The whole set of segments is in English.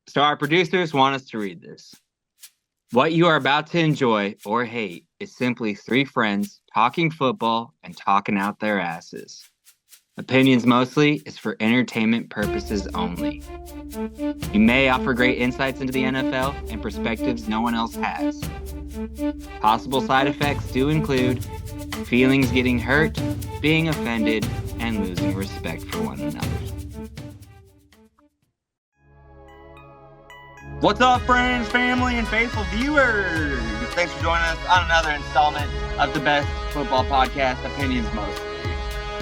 So our producers want us to read this. What you are about to enjoy or hate is simply three friends talking football and talking out their asses. Opinions mostly is for entertainment purposes only. You may offer great insights into the NFL and perspectives no one else has. Possible side effects do include feelings getting hurt, being offended, and losing respect for one another. What's up, friends, family, and faithful viewers? Thanks for joining us on another installment of the best football podcast, Opinions Mostly,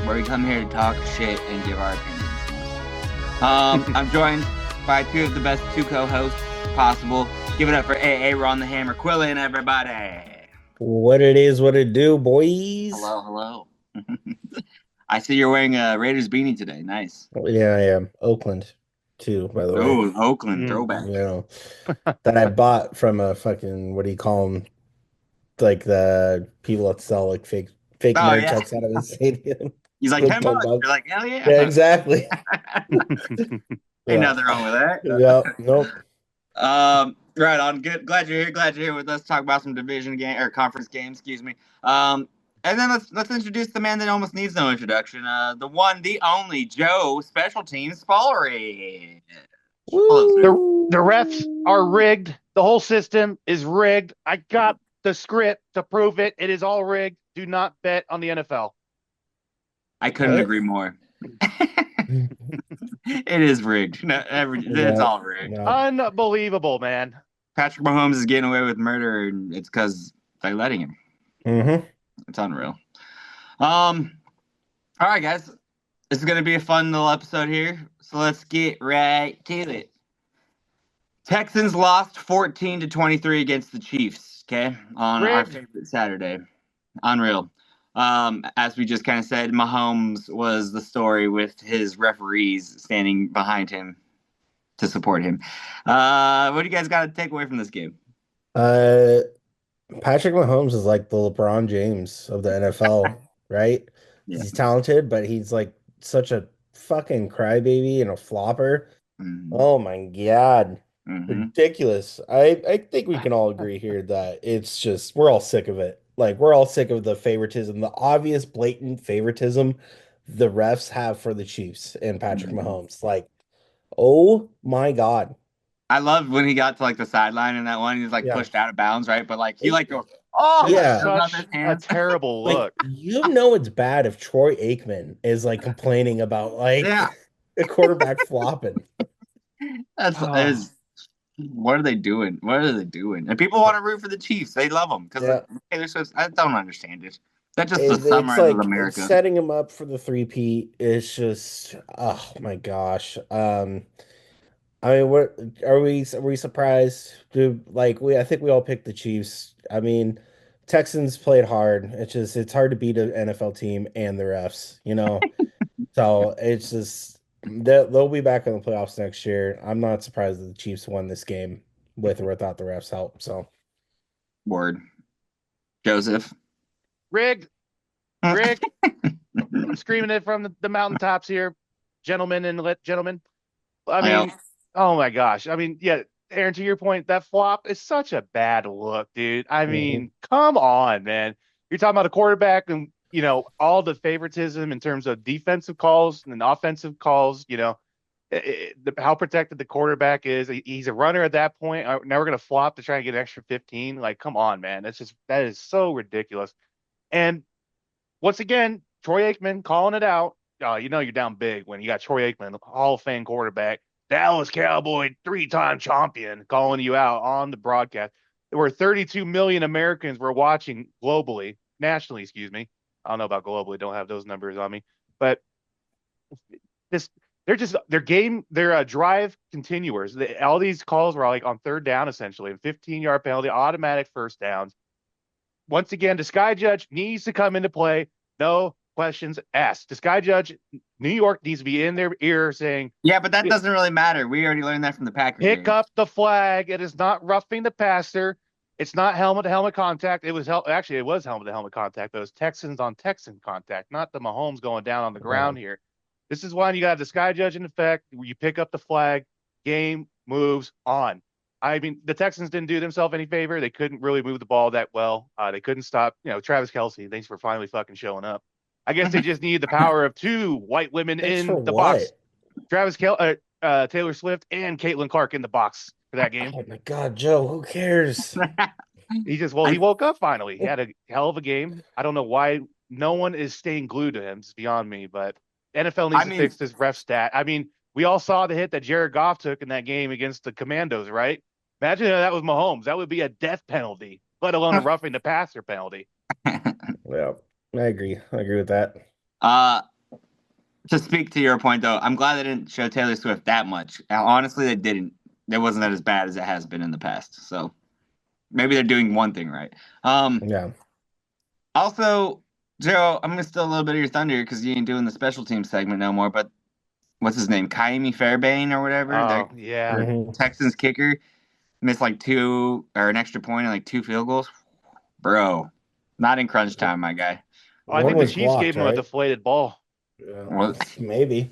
where we come here to talk shit and give our opinions. I'm joined by two of the best two co-hosts possible. Give it up for AA Ron the Hammer Quillen, everybody. What it is, what it do, boys. Hello. I see you're wearing a Raiders beanie today. Nice. Yeah, I am. Oakland, too, by the way. Oh, Oakland throwback. You know, that I bought from a fucking, what do you call them? Like the people that sell like fake nerd checks out of the stadium. He's like, 10 bucks. You're like, hell yeah. Yeah, exactly. Ain't nothing wrong with that. Yeah, nope. Right on. Good. Glad you're here with us. Talk about some division game or conference games. Excuse me. And then let's introduce the man that almost needs no introduction. The one, the only Joe Special Teams Spallery. The refs are rigged. The whole system is rigged. I got the script to prove it. It is all rigged. Do not bet on the NFL. I couldn't agree more. It is rigged. It's all rigged. Yeah. Unbelievable, man. Patrick Mahomes is getting away with murder, and it's because they're letting him. Mm-hmm. It's unreal. All right, guys. This is going to be a fun little episode here, so let's get right to it. Texans lost 14-23 against the Chiefs, okay, on our favorite Saturday. Unreal. As we just kind of said, Mahomes was the story with his referees standing behind him to support him. What do you guys got to take away from this game? Patrick Mahomes is like the LeBron James of the NFL, right? Yeah. He's talented, but he's like such a fucking crybaby and a flopper. Mm-hmm. Oh my God. Mm-hmm. Ridiculous. I think we can all agree here that it's just, we're all sick of it. Like, we're all sick of the favoritism, the obvious blatant favoritism the refs have for the Chiefs and Patrick Mahomes. Like, oh my God. I love when he got to like the sideline in that one. He was like pushed out of bounds, right? But like he like goes, oh yeah, such a terrible look. Like, you know it's bad if Troy Aikman is like complaining about like the quarterback flopping. What are they doing? What are they doing? And people want to root for the Chiefs. They love them because I don't understand it. That's just the summer like, of America. Setting him up for the three-peat is just, oh my gosh. I mean, what are we surprised? I think we all picked the Chiefs. I mean, Texans played hard. It's hard to beat an NFL team and the refs, you know. So it's just they'll be back in the playoffs next year. I'm not surprised that the Chiefs won this game with or without the refs' help. So, word, Joseph, rigged. I'm screaming it from the mountaintops here, gentlemen and gentlemen. I mean. Oh my gosh. I mean, yeah, Aaron, to your point, that flop is such a bad look, dude. I mean, come on, man. You're talking about a quarterback and, you know, all the favoritism in terms of defensive calls and offensive calls, you know, how protected the quarterback is. He's a runner at that point. Now we're going to flop to try and get an extra 15. Like, come on, man. That is so ridiculous. And once again, Troy Aikman calling it out. You know, you're down big when you got Troy Aikman, the Hall of Fame quarterback. Dallas Cowboy, 3-time champion, calling you out on the broadcast. There were 32 million Americans were watching nationally, excuse me. I don't know about globally, don't have those numbers on me. But their drive continuers. All these calls were like on third down, essentially, and 15-yard penalty, automatic first downs. Once again, the Sky Judge needs to come into play. No questions asked. The Sky Judge, New York, needs to be in their ear saying, yeah, but that doesn't really matter. We already learned that from the Packers. Pick up the flag. It is not roughing the passer. It's not helmet-to-helmet contact. It was helmet-to-helmet contact, but it was Texans on Texan contact, not the Mahomes going down on the ground here. This is why you got the Sky Judge in effect, where you pick up the flag, game moves on. I mean, the Texans didn't do themselves any favor. They couldn't really move the ball that well. They couldn't stop, Travis Kelce. Thanks for finally fucking showing up. I guess they just needed the power of two white women Thanks for in the what? box. Taylor Swift and Caitlin Clark in the box for that game. Oh my God, Joe, who cares? He woke up finally. He had a hell of a game. I don't know why no one is staying glued to him. It's beyond me, but NFL needs to fix this ref stat. I mean, we all saw the hit that Jared Goff took in that game against the Commandos, right? Imagine if that was Mahomes. That would be a death penalty, let alone a roughing the passer penalty. Yeah, I agree. I agree with that. To speak to your point, though, I'm glad they didn't show Taylor Swift that much. Honestly, they didn't. It wasn't as bad as it has been in the past. So maybe they're doing one thing right. Yeah. Also, Joe, I'm going to steal a little bit of your thunder because you ain't doing the special team segment no more. But what's his name? Kaimi Fairbairn or whatever? Oh, yeah. Texans kicker missed like two or an extra point and like 2 field goals. Bro, not in crunch time, my guy. I think the Chiefs gave him a deflated ball. Yeah, well, maybe.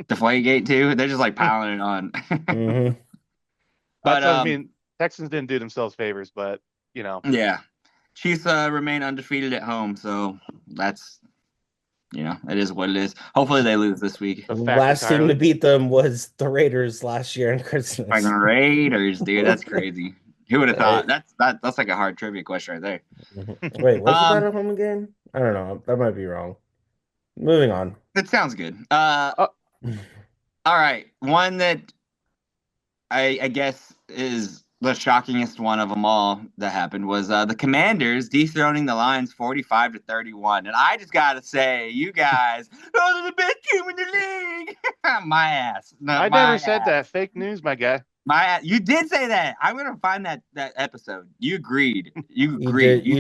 Deflategate too. They're just like piling it on. But I mean, Texans didn't do themselves favors, but yeah, Chiefs remain undefeated at home, so that's it is what it is. Hopefully they lose this week. The last team to beat them was the Raiders last year on Christmas. Like Raiders, dude, that's crazy. Who would have thought? That's like a hard trivia question right there. Wait, was that a home game? I don't know. That might be wrong. Moving on. It sounds good. All right. One that I guess is the shockingest one of them all that happened was the Commanders dethroning the Lions 45-31. And I just got to say, you guys, those are the best team in the league. My ass. I never said that. Fake news, my guy. You did say that. I'm gonna find that episode. You agreed. You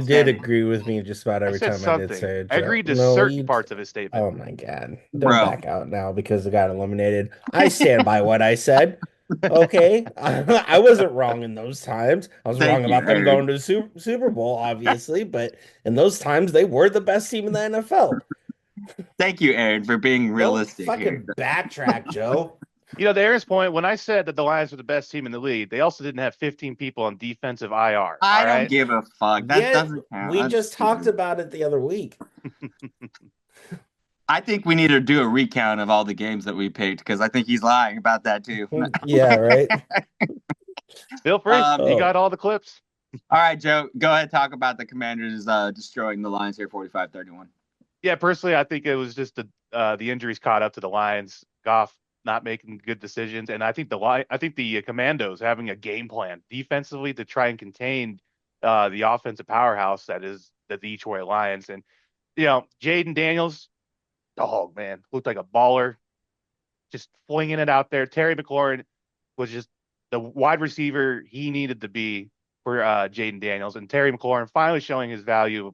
did agree with me just about every time I did say it. I agreed to certain parts of his statement. Oh my God. They're back out now because it got eliminated. I stand by what I said. Okay. I wasn't wrong in those times. I was wrong about them going to the Super Bowl, obviously, but in those times they were the best team in the NFL. Thank you, Aaron, for being realistic. Don't fucking backtrack, Joe. To Aaron's point, when I said that the Lions were the best team in the league, they also didn't have 15 people on defensive IR. I don't give a fuck. That doesn't count. We just talked about it the other week. I think we need to do a recount of all the games that we picked because I think he's lying about that too. Yeah, right. Feel free. You got all the clips. All right, Joe, go ahead and talk about the Commanders destroying the Lions here 45-31. Yeah, personally, I think it was just the injuries caught up to the Lions. Goff not making good decisions, and I think the Commandos having a game plan defensively to try and contain the offensive powerhouse that is the Detroit Lions. And Jaden Daniels, dog man, looked like a baller, just flinging it out there. Terry McLaurin was just the wide receiver he needed to be for Jaden Daniels, and Terry McLaurin finally showing his value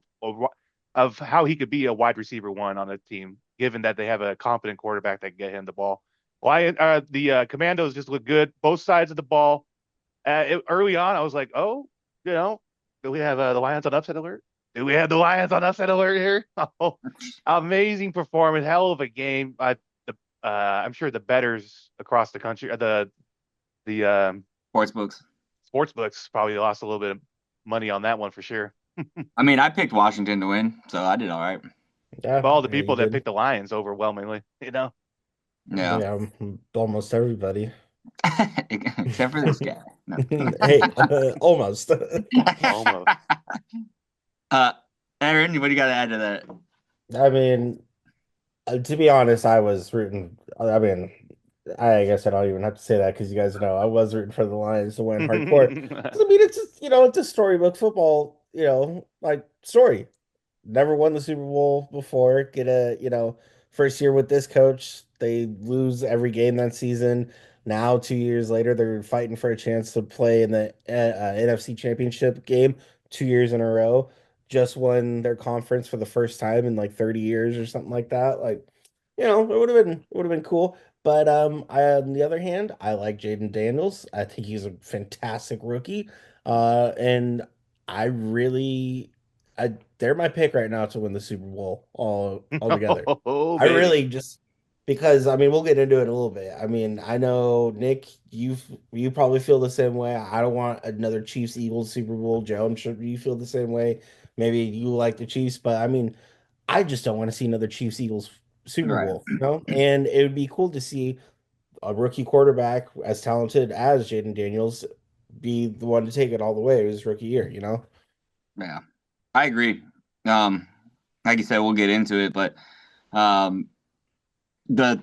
of how he could be a wide receiver one on a team, given that they have a competent quarterback that can get him the ball. The Commandos just look good, both sides of the ball. Early on, I was like, do we have the Lions on upset alert? Do we have the Lions on upset alert here? Oh, amazing performance, hell of a game. I'm sure the bettors across the country, the sportsbooks probably lost a little bit of money on that one for sure. I mean, I picked Washington to win, so I did all right. Yeah, all the people that picked the Lions overwhelmingly, Yeah, almost everybody, except for this guy. No. Hey, almost. Almost. Aaron, what do you got to add to that? I mean, to be honest, I was rooting. I mean, I guess I don't even have to say that because you guys know I was rooting for the Lions to win hardcore. I mean, it's just, it's a storybook football, like story. Never won the Super Bowl before. Get a, first year with this coach, they lose every game that season. Now, 2 years later, they're fighting for a chance to play in the NFC Championship game 2 years in a row. Just won their conference for the first time in like 30 years or something like that. Like, it would have been cool. But on the other hand, I like Jaden Daniels. I think he's a fantastic rookie. And they're my pick right now to win the Super Bowl all together. I really just because I mean we'll get into it a little bit. I mean, I know Nick, you probably feel the same way. I don't want another Chiefs Eagles Super Bowl. Joe, I'm sure you feel the same way. Maybe you like the Chiefs, but I mean, I just don't want to see another Chiefs Eagles Super Right. Bowl, you know? And it would be cool to see a rookie quarterback as talented as Jaden Daniels be the one to take it all the way his rookie year, you know? Yeah, I agree. Um, like you said, we'll get into it, but um, the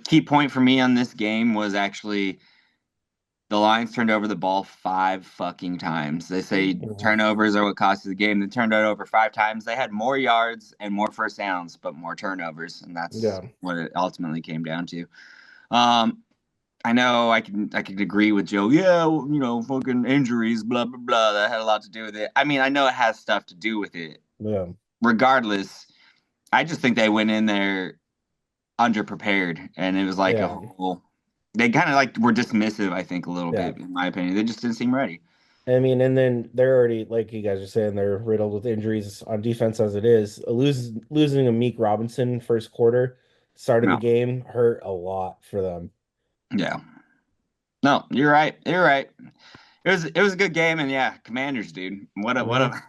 key point for me on this game was actually the Lions turned over the ball 5 fucking times. They say turnovers are what cost you the game. They turned it over 5 times. They had more yards and more first downs, but more turnovers, and that's Yeah. what it ultimately came down to. Um, I know I could agree with Joe. Yeah, well, fucking injuries, blah blah blah. That had a lot to do with it. I mean, I know it has stuff to do with it. Yeah. Regardless, I just think they went in there underprepared, and it was like a Yeah. whole. They kind of like were dismissive, I think, a little Yeah. bit, in my opinion. They just didn't seem ready. I mean, and then they're already, like you guys are saying, they're riddled with injuries on defense as it is. Losing a Meek Robinson first quarter, start of the No, game hurt a lot for them. yeah, no, you're right. You're right. It was a good game, and yeah, Commanders, dude. Mhm.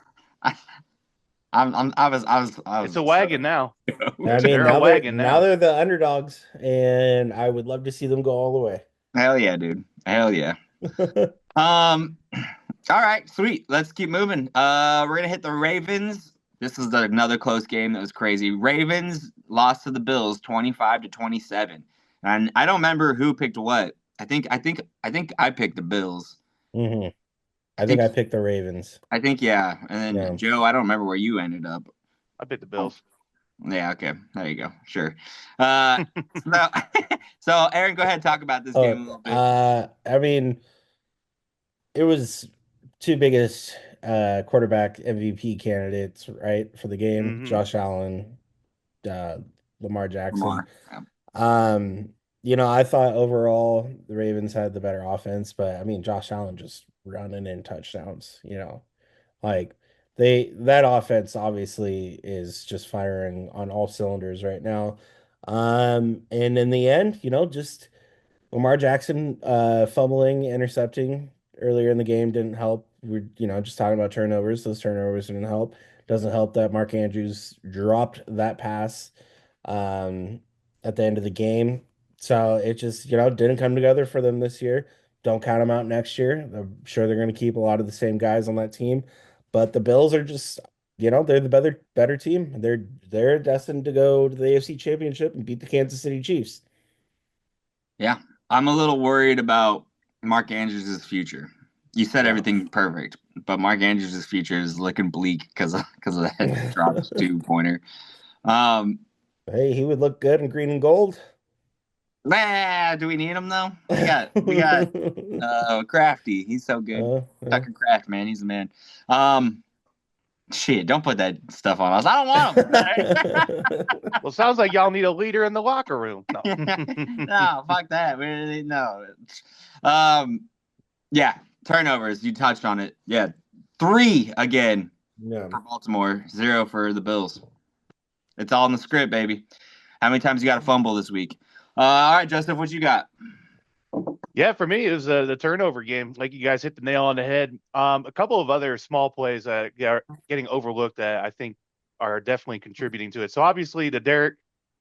I, I was It's a wagon now. I mean, They're a wagon now now. they're the underdogs, and I would love to see them go all the way. Hell yeah, dude. Hell yeah. Um, all right, sweet. Let's keep moving. We're gonna hit the Ravens. This is another close game that was crazy. Ravens lost to the Bills 25-27. And I don't remember who picked what. I think I picked the Bills. hmm I I think think I picked the Ravens. I think yeah. And then Yeah. Joe, I don't remember where you ended up. I bet the Oh, Bills. yeah, okay. There you go. Sure. Uh so so Aaron, go ahead and talk about this game a little bit. I mean, it was two biggest quarterback MVP candidates, right, for the game, Hmm. Josh Allen, uh, Lamar Jackson. Lamar. Yeah. Um, I thought overall the Ravens had the better offense, but I mean, Josh Allen just running in touchdowns, like that offense obviously is just firing on all cylinders right now. And in the end, just Lamar Jackson fumbling, intercepting earlier in the game didn't help. We're, just talking about turnovers. Those turnovers didn't help. Doesn't help that Mark Andrews dropped that pass um, at the end of the game. So it just, didn't come together for them this year. Don't count them out next year. I'm sure they're going to keep a lot of the same guys on that team. But the Bills are just, they're the better team. They're destined to go to the AFC Championship and beat the Kansas City Chiefs. Yeah. I'm a little worried about Mark Andrews' future. You said Yeah. everything perfect, but Mark Andrews' future is looking bleak because of that dropped 2-pointer. Um, Hey, he would look good in green and gold. do we need him though? We got Crafty. He's so good. Yeah. Tucker Craft, man, he's the man. Um, shit, don't put that stuff on us. I don't want him. Well, sounds like y'all need a leader in the locker room. No. No, fuck that. No. Um, yeah, turnovers. You touched on it. Yeah, 3 again Yeah. for Baltimore, 0 for the Bills. It's all in the script, baby. How many times you got to fumble this week? All right, Joseph, what you got? Yeah, for me, it was the turnover game. Like you guys hit the nail on the head. A couple of other small plays that are getting overlooked that I think are definitely contributing to it. So obviously, the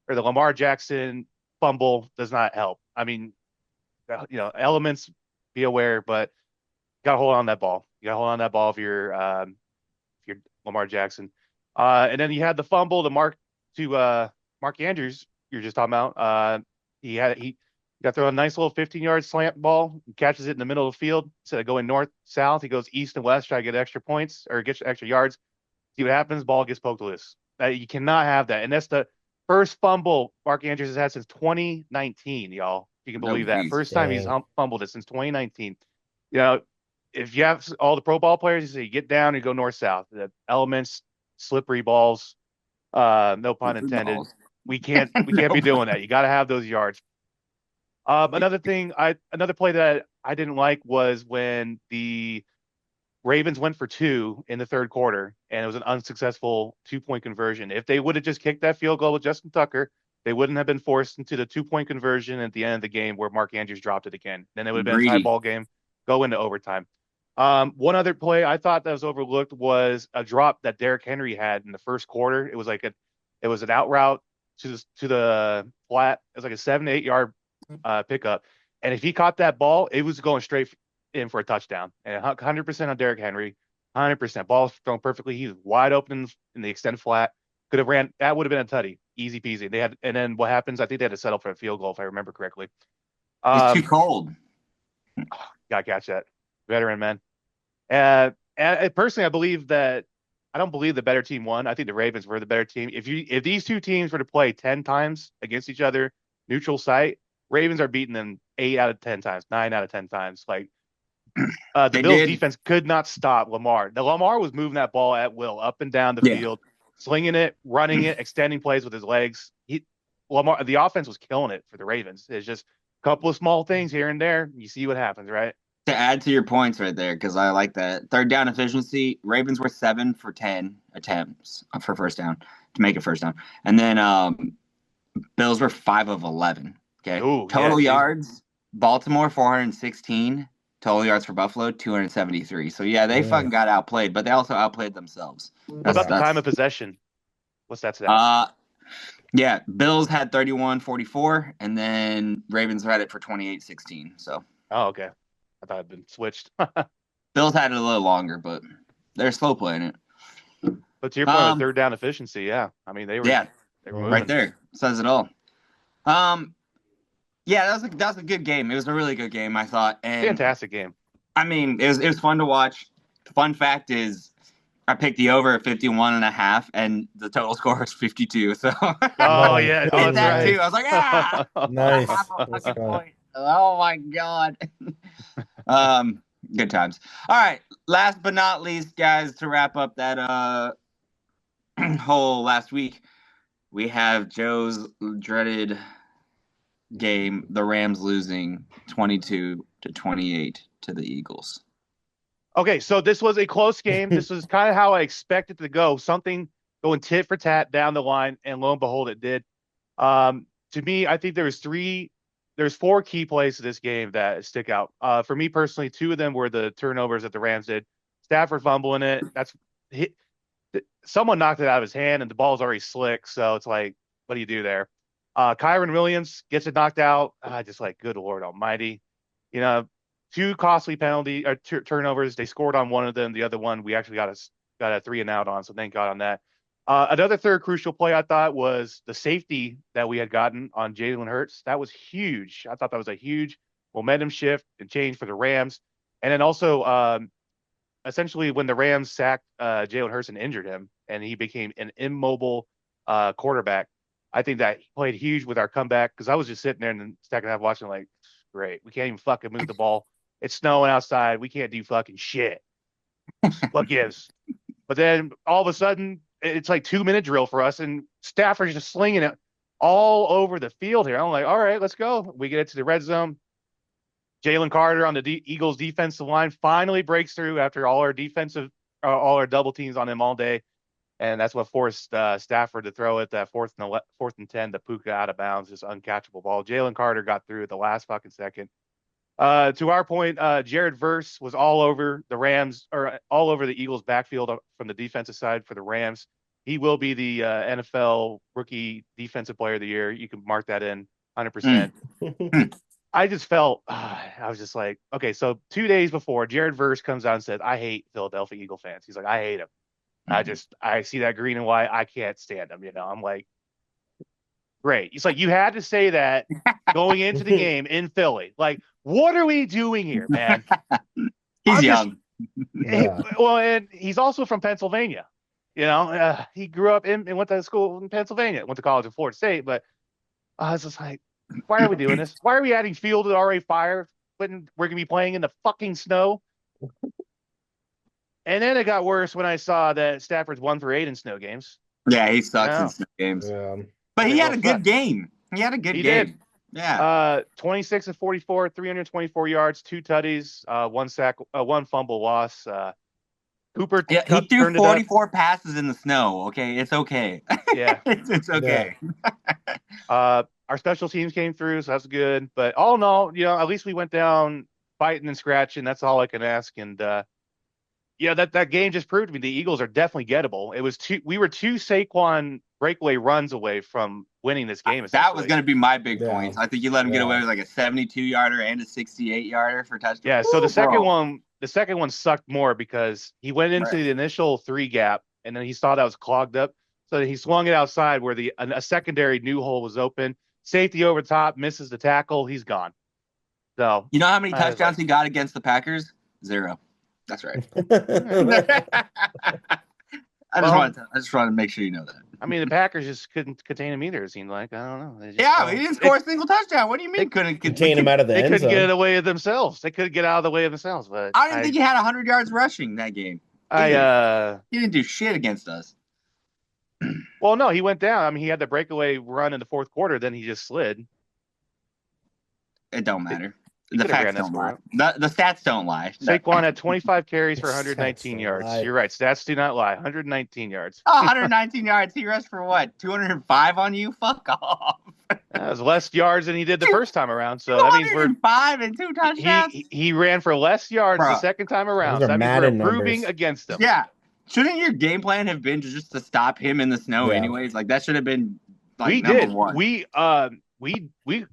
Lamar Jackson fumble does not help. I mean, elements, be aware, but you got to hold on that ball. You got to hold on that ball if you're Lamar Jackson. And then you had the fumble, Mark Andrews. You're just talking about. He got thrown a nice little 15-yard slant ball, catches it in the middle of the field. Instead of going north south, he goes east and west, try to get extra points or get extra yards. See what happens. Ball gets poked loose. You cannot have that, and that's the first fumble Mark Andrews has had since 2019, y'all. If you can Oh, believe that. geez. First time he's Dang. fumbled it since 2019. You know, if you have all the pro ball players, you say you get down and go north south. The elements, slippery balls, no pun Slippery intended. balls. We can't be No. doing that. You got to have those yards. Another play that I didn't like was when the Ravens went for 2 in the third quarter, and it was an unsuccessful 2-point conversion. If they would have just kicked that field goal with Justin Tucker, they wouldn't have been forced into the 2-point conversion at the end of the game where Mark Andrews dropped it again. Then it would have been a tie ball game, go into overtime. One other play I thought that was overlooked was a drop that Derrick Henry had in the first quarter. It was an out route to the flat. It was like a 7 to 8 yard pickup, and if he caught that ball, it was going straight in for a touchdown. And 100% on Derrick Henry, 100%. Ball thrown perfectly. He was wide open in the extended flat. Could have ran. That would have been a tutty, easy peasy. And then what happens? I think they had to settle for a field goal if I remember correctly. He's too cold. Gotta catch that. Veteran, man. And personally, I don't believe the better team won. I think the Ravens were the better team. If these two teams were to play 10 times against each other, neutral site, Ravens are beating them 8 out of 10 times, 9 out of 10 times. Like the Bills defense could not stop Lamar. The Lamar was moving that ball at will up and down the field, slinging it, running it, extending plays with his legs. Lamar, the offense was killing it for the Ravens. It's just a couple of small things here and there. You see what happens, right? To add to your points right there, because I like that. Third down efficiency, Ravens were 7 for 10 attempts for first down to make it first down. And then Bills were 5 of 11. Okay. Ooh, total yards, Baltimore 416. Total yards for Buffalo 273. So they fucking got outplayed, but they also outplayed themselves. What about the time of possession? What's that to that? Bills had 31-44, and then Ravens had it for 28-16. So. Oh, okay. I thought it had been switched. Bills had it a little longer, but they're slow playing it. But to your point of third down efficiency, yeah. I mean, they were moving. Right there. Says it all. That was a good game. It was a really good game, I thought. And fantastic game. I mean, it was fun to watch. Fun fact is I picked the over at 51.5, and the total score was 52. So yeah. Oh, that's right. Too. I was like, nice. Oh my God. Good times. All right. Last but not least, guys, to wrap up that whole last week, we have Joe's dreaded game, the Rams losing 22-28 to the Eagles. Okay, so this was a close game. This was kind of how I expected it to go. Something going tit for tat down the line, and lo and behold, it did. To me, I think there's 4 key plays to this game that stick out. For me personally, 2 of them were the turnovers that the Rams did. Stafford fumbling it. Someone knocked it out of his hand, and the ball's already slick. So it's like, what do you do there? Kyron Williams gets it knocked out. Just like, good Lord Almighty. 2 costly penalty or turnovers. They scored on one of them. The other one, we actually got a 3 and out on. So thank God on that. Another third crucial play I thought was the safety that we had gotten on Jalen Hurts. That was huge. I thought that was a huge momentum shift and change for the Rams. And then also, essentially, when the Rams sacked Jalen Hurts and injured him, and he became an immobile quarterback, I think that played huge with our comeback, because I was just sitting there in the second half watching like, great, we can't even fucking move the ball. It's snowing outside. We can't do fucking shit. What gives? But then all of a sudden, it's like 2-minute drill for us, and Stafford's just slinging it all over the field here. I'm like, all right, let's go. We get it to the red zone. Jalen Carter on the Eagles defensive line finally breaks through after all our double teams on him all day. And that's what forced Stafford to throw it that 4th and 10 to Puka out of bounds, this uncatchable ball. Jalen Carter got through at the last fucking second. To our point, Jared Verse was all over the Rams, or all over the Eagles backfield from the defensive side for the Rams. He will be the NFL Rookie Defensive Player of the Year. You can mark that in 100%. I just felt, I was just like, okay, so 2 days before, Jared Verse comes out and said, I hate Philadelphia Eagle fans. He's like, I hate them. I see that green and white. I can't stand them. I'm like, great. He's like, you had to say that going into the game in Philly. Like, what are we doing here, man? He's young. Well, and he's also from Pennsylvania. He grew up and went to school in Pennsylvania, went to college in Florida State. But I was just like, why are we doing this? Why are we adding field to already fire when we're going to be playing in the fucking snow? And then it got worse when I saw that Stafford's 1 for 8 in snow games. Yeah, he sucks in snow games. Yeah. But he had a good game. He had a good game. Did. Yeah. 26 and 44, 324 yards, 2 tutties, 1 sack, 1 fumble loss. Cooper. Yeah, he threw 44 passes in the snow. Okay, it's okay. Yeah, it's okay. Our special teams came through, so that's good. But all in all, at least we went down fighting and scratching. That's all I can ask. And that game just proved to me the Eagles are definitely gettable. We were two Saquon breakaway runs away from winning this game. That was going to be my big Yeah. points. I think you let him get away with like a 72-yarder and a 68-yarder for touchdown. Yeah. So the second one sucked more because he went into the initial 3 gap and then he saw that was clogged up. So he swung it outside where a secondary new hole was open. Safety over top, misses the tackle. He's gone. So you know how many touchdowns he got against the Packers? 0. That's right. I just wanted to make sure you know that. I mean, the Packers just couldn't contain him either. It seemed like, I don't know. He didn't score a single touchdown. What do you mean couldn't contain him out of the end zone? They couldn't get away with themselves. They couldn't get out of the way of themselves. But I didn't think he had 100 yards rushing that game. He didn't do shit against us. Well, no, he went down. I mean, he had the breakaway run in the fourth quarter. Then he just slid. It don't matter. The facts don't lie. The stats don't lie. Saquon had 25 carries for 119 yards. You're right. Stats do not lie. 119 yards. 119 yards. He rushed for what? 205 on you? Fuck off. That was less yards than he did the first time around. So that means we're 5 and 2 touchdowns. He ran for less yards the second time around. So that means we're improving against him. Yeah. Shouldn't your game plan have been just to stop him in the snow anyways? Like that should have been number one. We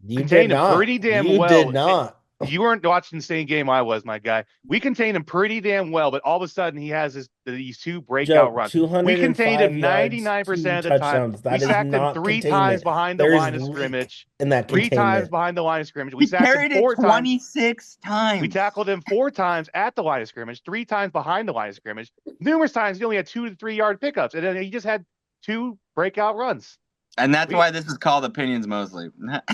contained him pretty damn well. You did not. You weren't watching the same game I was, my guy. We contained him pretty damn well, but all of a sudden he has these 2 breakout runs. We contained him 99% of the time. We sacked him 3 times behind the line of scrimmage. 3 times behind the line of scrimmage. We sacked him 4 times. 26 times. We tackled him 4 times at the line of scrimmage, 3 times behind the line of scrimmage. Numerous times he only had 2 to 3 yard pickups, and then he just had 2 breakout runs. And that's why this is called opinions mostly.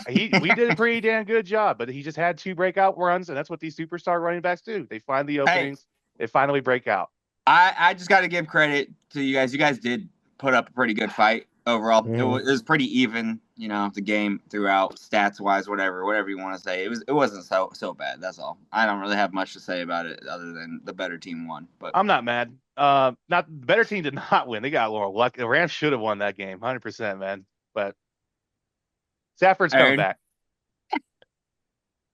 We did a pretty damn good job, but he just had 2 breakout runs, and that's what these superstar running backs do. They find the openings, they finally break out. I just got to give credit to you guys. You guys did put up a pretty good fight overall. Mm. It was pretty even, the game throughout, stats wise, whatever you want to say. It wasn't so bad. That's all. I don't really have much to say about it other than the better team won. But I'm not mad. The better team did not win. They got a little luck. The Rams should have won that game, 100%, man. But Stafford's coming back.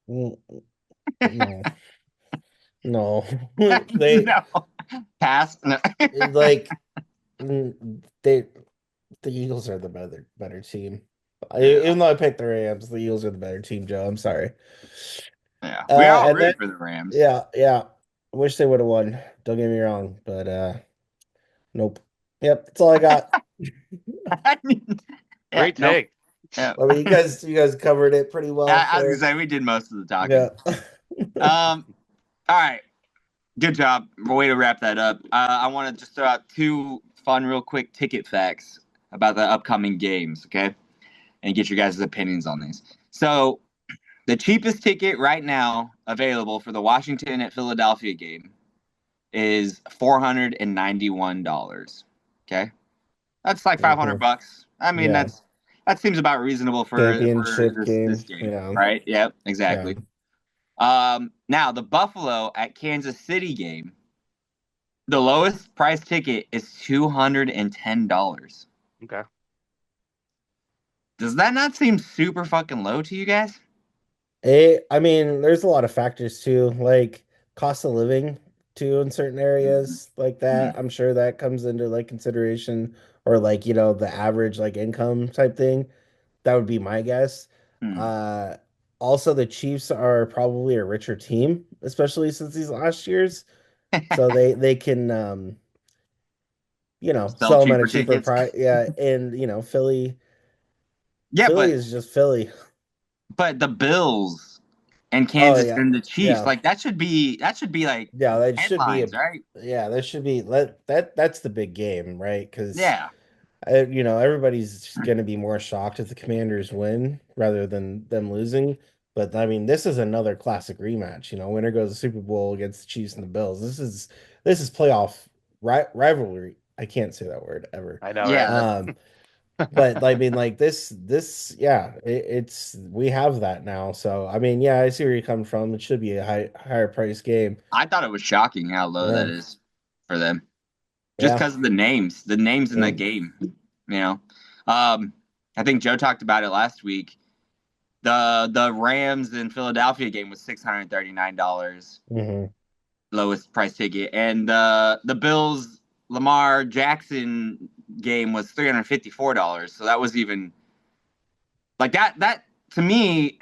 No. No. Pass. No. The Eagles are the better team. Even though I picked the Rams, the Eagles are the better team, Joe. I'm sorry. Yeah, we all root for the Rams. Yeah. I wish they would have won. Don't get me wrong, but nope. Yep, that's all I got. Great take. Yeah. I mean, you guys covered it pretty well. I was gonna say we did most of the talking. Yeah. All right. Good job. Way to wrap that up. I want to just throw out 2 fun, real quick ticket facts about the upcoming games, okay? And get your guys' opinions on these. So, the cheapest ticket right now available for the Washington at Philadelphia game is $491. Okay, that's like $500. I mean, that seems about reasonable for this game, right? Yep, exactly. Yeah. Now the Buffalo at Kansas City game, the lowest price ticket is $210. Okay. Does that not seem super fucking low to you guys? I mean, there's a lot of factors too, like cost of living too in certain areas like that. Mm-hmm. I'm sure that comes into consideration, or the average income type thing. That would be my guess. Mm-hmm. Also, the Chiefs are probably a richer team, especially since these last years, so they can sell them at a cheaper price. Yeah, and Philly. Yeah, Philly is just Philly. But the Bills and Kansas and the Chiefs, that should be that should be right? Yeah, that should be that's the big game, right? Because everybody's going to be more shocked if the Commanders win rather than them losing. But I mean, this is another classic rematch. Winner goes to the Super Bowl against the Chiefs and the Bills. This is playoff rivalry. I can't say that word ever. I know. Yeah. But I mean, this, it's we have that now. So I mean, I see where you're coming from. It should be a higher price game. I thought it was shocking how low that is for them, just because of the names in the game. I think Joe talked about it last week. The Rams in Philadelphia game was $639, lowest price ticket, and the Bills Lamar Jackson game was $354. So that was even like that. That to me,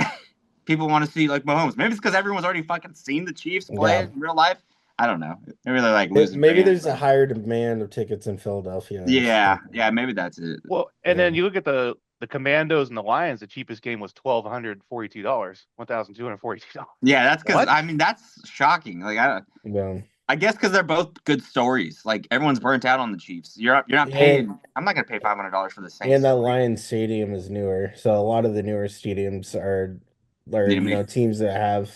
people want to see like Mahomes. Maybe it's because everyone's already fucking seen the Chiefs play in real life. I don't know. Maybe they're like losing. Maybe there's a higher demand of tickets in Philadelphia. Yeah, maybe that's it. Well, and then you look at the Commandos and the Lions. The cheapest game was $1,242, $1,242. Yeah, that's because I mean that's shocking. Like I guess because they're both good stories. Like everyone's burnt out on the Chiefs. You're not paying. I'm not gonna pay $500 for the Saints. And that Lions stadium is newer, so a lot of the newer stadiums are teams that have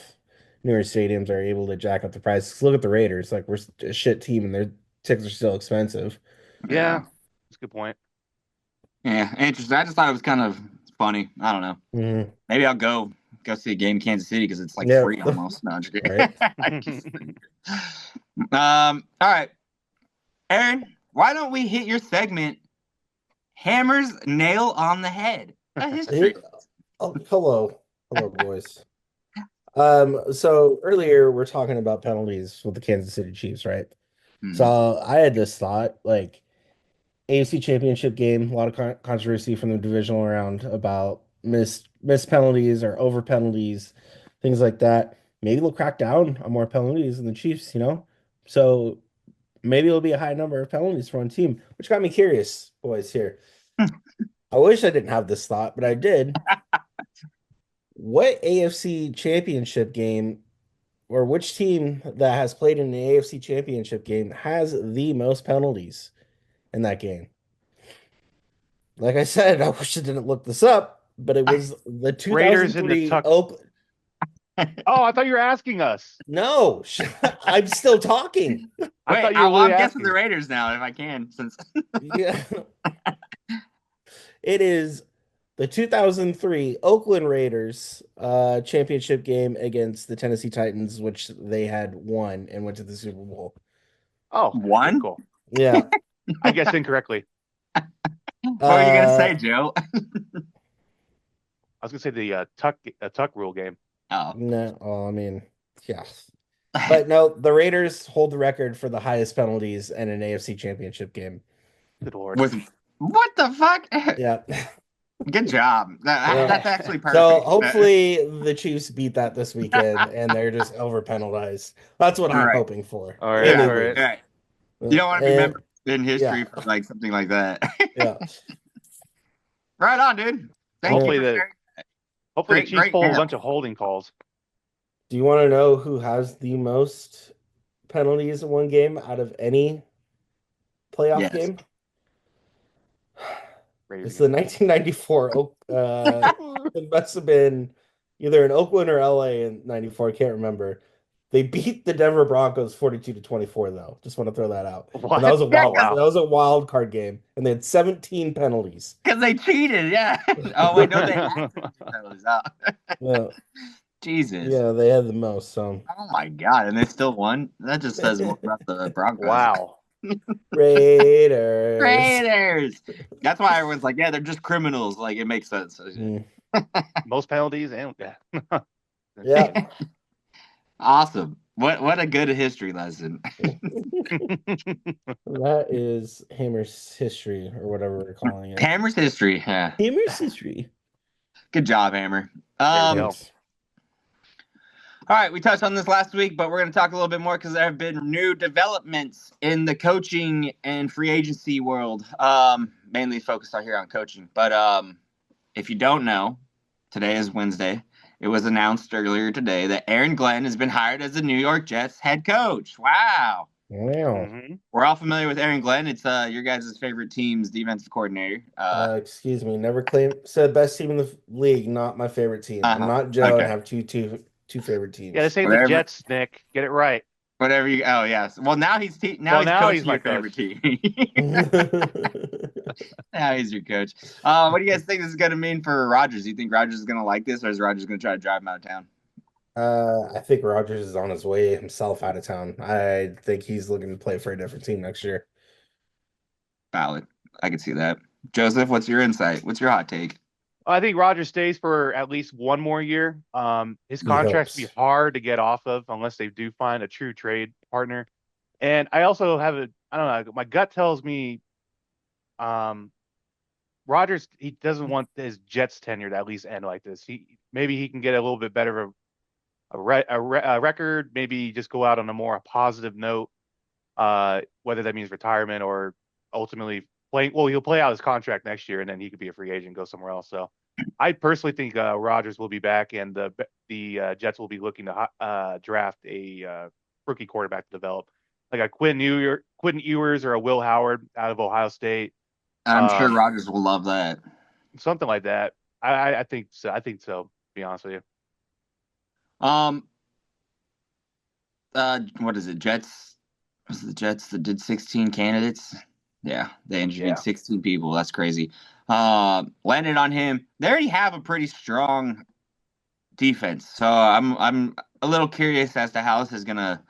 newer stadiums are able to jack up the price. Look at the Raiders. Like we're a shit team, and their tickets are still expensive. Yeah, that's a good point. Yeah, interesting. I just thought it was kind of funny. I don't know. Maybe I'll go see a game in Kansas City because it's like free almost. No, I'm just kidding. All right, Aaron, why don't we hit your segment? Hammers nail on the head. Hello, boys. So earlier we're talking about penalties with the Kansas City Chiefs, right? So I had this thought, like AFC Championship game, a lot of controversy from the divisional round about missed penalties or over penalties, things like that. Maybe they'll crack down on more penalties than the Chiefs, So maybe it'll be a high number of penalties for one team, which got me curious, boys, here. I wish I didn't have this thought, but I did. What AFC Championship game or which team that has played in the AFC Championship game has the most penalties in that game? Like I said, I wish I didn't look this up, but it was the 2003 Oakland. Oh, I thought you were asking us. No, I'm still talking. I thought you were I'm guessing the Raiders now, if I can, since yeah, it is the 2003 Oakland Raiders championship game against the Tennessee Titans, which they had won and went to the Super Bowl. Oh, won? Cool. Yeah, I guessed incorrectly. What were you gonna say, Joe? I was gonna say the tuck rule game. Oh no! I mean, yeah, but no, the Raiders hold the record for the highest penalties in an AFC Championship game. Good Lord! What the fuck? Yeah. Good job. That's actually perfect. So hopefully the Chiefs beat that this weekend and they're just over penalized. That's what I'm hoping for. All right. You don't want to be remembered in history for like something like that. Yeah. Right on, dude. Hopefully the Chiefs pull a bunch of holding calls. Do you want to know who has the most penalties in one game out of any playoff game? It's the 1994 it must have been either in Oakland or LA in 94. I can't remember. They beat the Denver Broncos 42-24 though. Just want to throw that out. That was a wild card game, and they had 17 penalties. Because they cheated, yeah. Oh wait, no, they had penalties out. Yeah. Jesus. Yeah, they had the most. So. Oh my god, and they still won. That just says more about the Broncos. Wow. Raiders. That's why everyone's like, yeah, they're just criminals. Like it makes sense. Most penalties and yeah. Awesome. What a good history lesson. That is Hammer's history or whatever we're calling it. Hammer's history. Yeah. Hammer's history. Good job, Hammer. All right, we touched on this last week, but we're going to talk a little bit more because there have been new developments in the coaching and free agency world, mainly focused on coaching. But if you don't know, today is Wednesday. It was announced earlier today that Aaron Glenn has been hired as the New York Jets head coach. Wow. Mm-hmm. We're all familiar with Aaron Glenn. It's your guys' favorite team's defensive coordinator. Excuse me. Never said best team in the league, not my favorite team. I'm not Joe and have two favorite teams. Yeah, this ain't the Jets, Nick. Get it right. Whatever you. Oh yes. Well, now he's coaching your favorite team. Now he's your coach. What do you guys think this is going to mean for Rodgers? Do you think Rodgers is going to like this, or is Rodgers going to try to drive him out of town? I think Rodgers is on his way himself out of town. I think he's looking to play for a different team next year. Valid. I can see that. Joseph, what's your insight? What's your hot take? I think Rodgers stays for at least one more year. His He contract's be hopes. hard to get off of unless they do find a true trade partner. And I also have I don't know, my gut tells me, um, Rodgers, he doesn't want his Jets tenure to at least end like this. Maybe he can get a little bit better of a record, maybe just go out on a more positive note, whether that means retirement or ultimately playing. Well, he'll play out his contract next year, and then he could be a free agent, go somewhere else. So, I personally think Rodgers will be back, and the Jets will be looking to draft a rookie quarterback to develop, like a Quinn Ewers or a Will Howard out of Ohio State, I'm sure um, Rogers will love that. something like that. I think so. I think so. To be honest with you. Um, what is it? Jets? Was it the Jets that did 16 candidates? Yeah, they interviewed Yeah. 16 people. That's crazy. Landed on him. They already have a pretty strong defense, so I'm a little curious as to how this is gonna,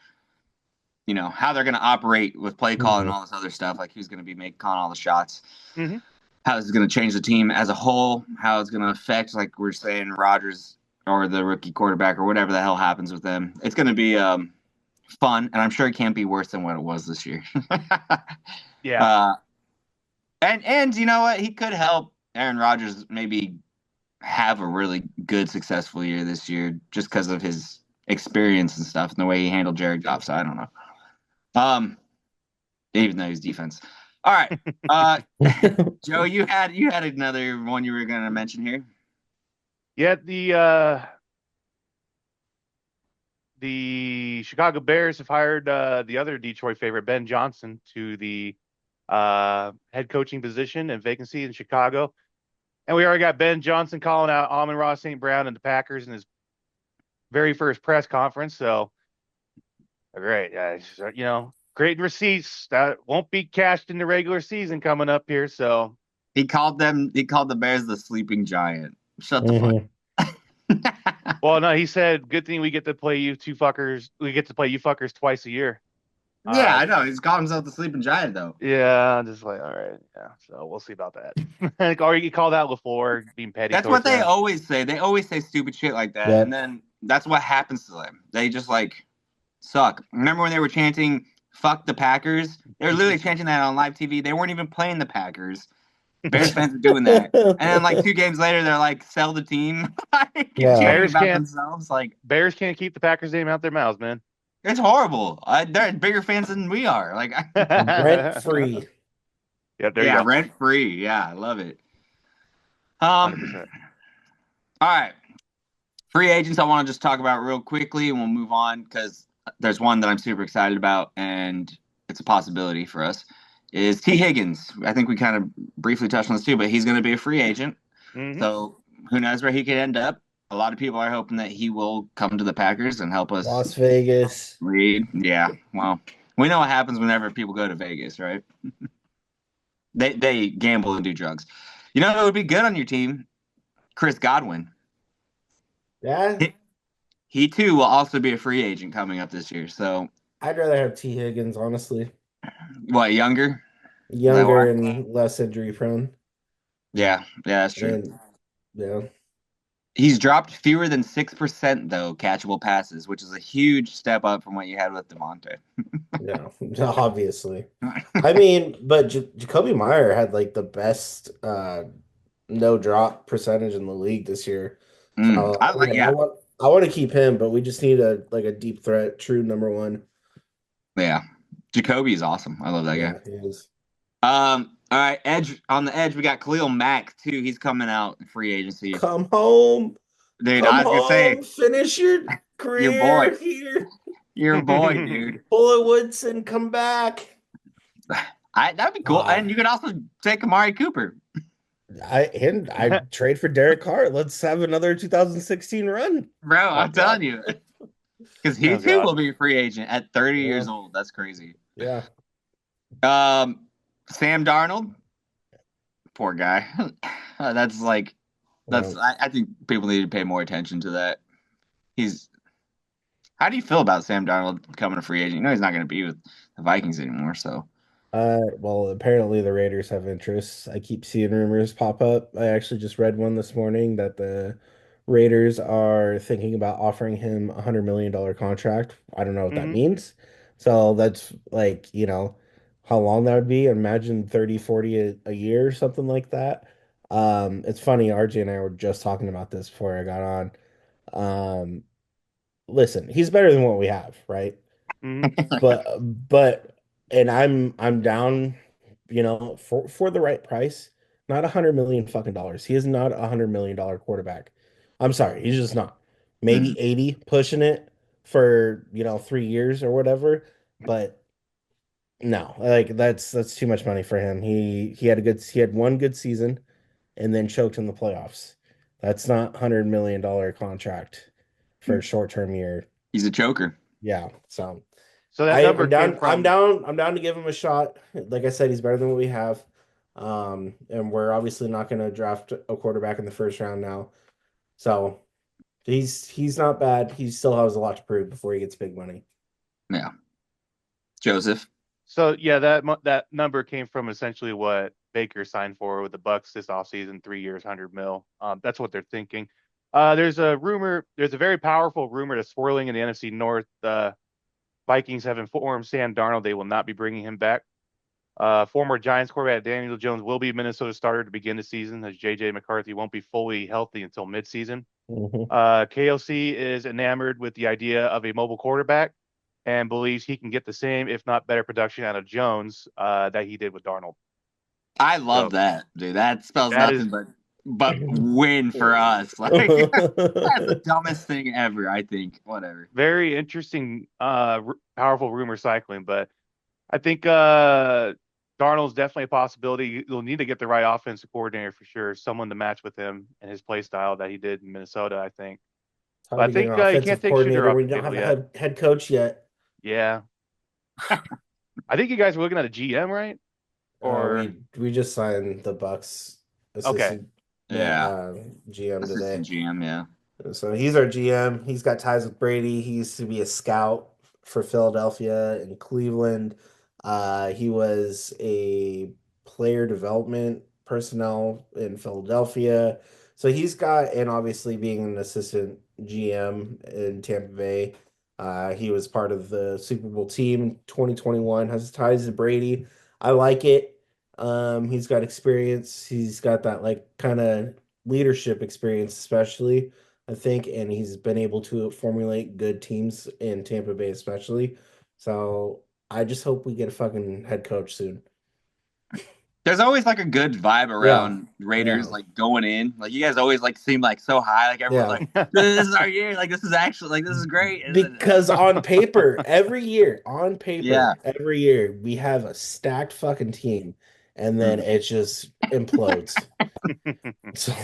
how they're gonna operate with play call and Mhm. all this other stuff. Like who's gonna be calling all the shots. Mm-hmm. How this is gonna change the team as a whole. How it's gonna affect, like we're saying, Rodgers or the rookie quarterback or whatever the hell happens with them. It's gonna be fun, and I'm sure it can't be worse than what it was this year. Yeah. uh, and you know what? He could help Aaron Rodgers maybe have a really good, successful year this year just because of his experience and stuff and the way he handled Jared Goff. So I don't know. Even though he's defense. All right. Joe, you had another one you were gonna mention here. Yeah, the Chicago Bears have hired the other Detroit favorite, Ben Johnson, to the head coaching position and vacancy in Chicago. And we already got Ben Johnson calling out Amon-Ra St. Brown and the Packers in his very first press conference. So great, great receipts that won't be cashed in the regular season coming up here. So He called the Bears the sleeping giant. Shut the fuck Mhm. up. well, no, he said, good thing we get to play you two fuckers. We get to play you fuckers twice a year. Yeah, I know. He's called himself the sleeping giant though. Yeah, I'm just like, all right, yeah. So we'll see about that. Or you called out LaFleur being petty That's what towards they him. always say. They always say stupid shit like that, and Yep. then that's what happens to them. They just like suck. Remember when they were chanting "fuck the Packers"? They were literally chanting that on live TV. They weren't even playing the Packers. Bears fans are doing that, and then like 2 games later, they're like, "Sell the team," like Yeah. chanting Bears about can't themselves. Like Bears can't keep the Packers name out their mouths, man. it's horrible. They're bigger fans than we are. Like, Rent free. Yeah, there you yeah, go. rent free. Yeah, I love it. Um, 100%. all right. Free agents, I want to just talk about real quickly, and we'll move on because there's one that I'm super excited about, and it's a possibility for us. Is T. Higgins? I think we kind of briefly touched on this too, but he's going to be a free agent, Mm-hmm. so who knows where he could end up? A lot of people are hoping that he will come to the Packers and help us Las Vegas. lead. Yeah, well, we know what happens whenever people go to Vegas, right? They gamble and do drugs. You know who would be good on your team? Chris Godwin. Yeah. He too will also be a free agent coming up this year. So I'd rather have T. Higgins, honestly. what, younger? Is that why? Younger and less injury prone. Yeah, that's true. And yeah. He's dropped fewer than 6% though catchable passes, which is a huge step up from what you had with Devontae. Yeah, obviously. I mean, but Jacoby Meyer had like the best no drop percentage in the league this year. So I like, again, yeah, I want to keep him, but we just need a deep threat, true number one. yeah. Jacoby is awesome. I love that guy. Yeah, he is. All right, edge on the edge, we got Khalil Mack too. He's coming out in free agency. Come home. Dude, Come I was gonna say home. Finish your your boy. career here. Your boy, dude. Bullet Woodson, come back. That'd be cool. And you could also take Amari Cooper. I trade for Derek Carr. Let's have another 2016 run. Bro, Oh, I'm telling you. Because he Oh, too God. will be a free agent at 30 Yeah. years old. That's crazy. Yeah. Sam Darnold, poor guy. That's like Well, I think people need to pay more attention to that. How do you feel about Sam Darnold becoming a free agent? You know he's not going to be with the Vikings anymore, so Well, apparently the Raiders have interests. I keep seeing rumors pop up. I actually just read one this morning that the Raiders are thinking about offering him $100 million contract. I don't know what that Hmm. means. So that's like, how long that would be. Imagine 30, 40 a year or something like that. It's funny, RJ and I were just talking about this before I got on. Um, Listen, he's better than what we have, right? Hmm. But but and I'm down, for the right price, not 100 million fucking dollars. He is not $100 million quarterback. I'm sorry, he's just not. Mhm. Maybe 80 pushing it for 3 years or whatever, but no, like that's too much money for him. He had one good season and then choked in the playoffs. That's not $100 million contract for a short-term year. He's a choker. Yeah, so So that I number I'm came down. I'm from. down. I'm down to give him a shot. Like I said, he's better than what we have. And we're obviously not going to draft a quarterback in the first round now. So he's not bad. He still has a lot to prove before he gets big money. Yeah. Joseph. So yeah, that number came from essentially what Baker signed for with the Bucks this offseason, 3 years, 100 mil. That's what they're thinking. There's a rumor. There's a very powerful rumor that's swirling in the NFC North. Vikings have informed Sam Darnold they will not be bringing him back. Former Giants quarterback Daniel Jones will be Minnesota starter to begin the season, as JJ McCarthy won't be fully healthy until midseason. Mhm. KOC is enamored with the idea of a mobile quarterback and believes he can get the same, if not better, production out of Jones that he did with Darnold. I love So that, dude. That spells that is nothing but win for us. Like that's the dumbest thing ever, I think. Whatever. very interesting, powerful rumor cycling. But I think Darnold's definitely a possibility. You'll need to get the right offensive coordinator for sure, someone to match with him and his play style that he did in Minnesota, I think. It's But hard I to get an think you can't offensive take Shooter coordinator off when you the don't table have a yet. head coach yet. Yeah. I think you guys were looking at a GM, right? Or We just signed the Bucks okay. assistant Yeah. GM today. Assistant GM, yeah. So he's our GM. He's got ties with Brady. He used to be a scout for Philadelphia and Cleveland. He was a player development personnel in Philadelphia. So he's got, and obviously being an assistant GM in Tampa Bay, he was part of the Super Bowl team in 2021, has ties to Brady. I like it. He's got experience. He's got that like kind of leadership experience, especially. I think, and he's been able to formulate good teams in Tampa Bay, especially. So I just hope we get a fucking head coach soon. There's always like a good vibe Yeah, around Raiders yeah, like going in. Like you guys always like seem like so high. Like everyone's yeah. like, this is our year. Like this is actually like this is great. And Because on paper, yeah. every year, we have a stacked fucking team, and then Mhm. it just implodes. So